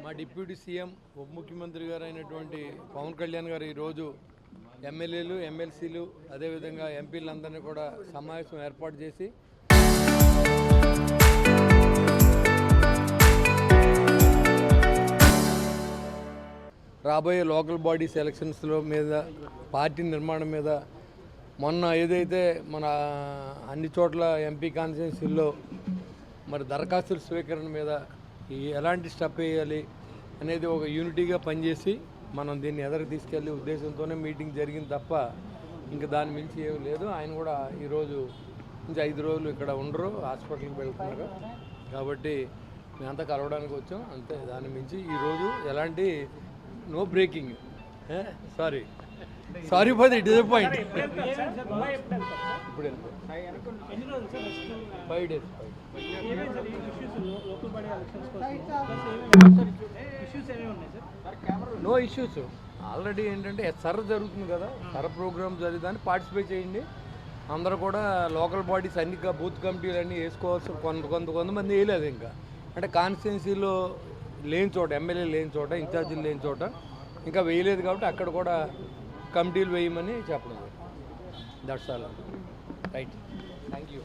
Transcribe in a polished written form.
మా deputy CM ఉప ముఖ్యమంత్రి గారు అయినటువంటి పవన్ కళ్యాణ్ గారు ఈరోజు ఎమ్మెల్యేలు ఎమ్మెల్సీలు అదేవిధంగా ఎంపీలందరినీ కూడా సమావేశం ఏర్పాటు చేసి రాబోయే లోకల్ బాడీస్ ఎలక్షన్స్లో మీద పార్టీ నిర్మాణం మీద మొన్న ఏదైతే మన అన్ని చోట్ల ఎంపీ కాన్స్టిట్యున్సీల్లో మరి దరఖాస్తుల స్వీకరణ మీద ఎలాంటి స్టెప్ వేయాలి అనేది ఒక యూనిటీగా పనిచేసి మనం దీన్ని ఎదరికి తీసుకెళ్లే ఉద్దేశంతోనే మీటింగ్ జరిగింది తప్ప ఇంకా దాని మించి ఏమీ లేదు. ఆయన కూడా ఈరోజు నుంచి 5 రోజులు ఇక్కడ ఉండరు, హాస్పిటల్కి వెళ్తున్నారు. కాబట్టి మేమంతా కలవడానికి వచ్చాం అంతే. దాని మించి ఈరోజు ఎలాంటి no breaking. Sorry for the disappoint. ఇప్పుడు 5 days. No issues. ఆల్రెడీ ఏంటంటే సర్ జరుగుతుంది కదా, సర్ ప్రోగ్రామ్ జరిగిదాన్ని పార్టిసిపేట్ చేయండి. అందరూ కూడా లోకల్ బాడీస్ అన్ని బూత్ కమిటీలు అన్నీ వేసుకోవాల్సి కొంతమంది వేయలేదు. ఇంకా అంటే కాన్స్టిట్యున్సీలో లేని చోట, ఎమ్మెల్యే లేని చోట, ఇన్ఛార్జీలు లేని చోట ఇంకా వేయలేదు. కాబట్టి అక్కడ కూడా కమిటీలు వేయమని చెప్పడం. That's all. Right. Thank you.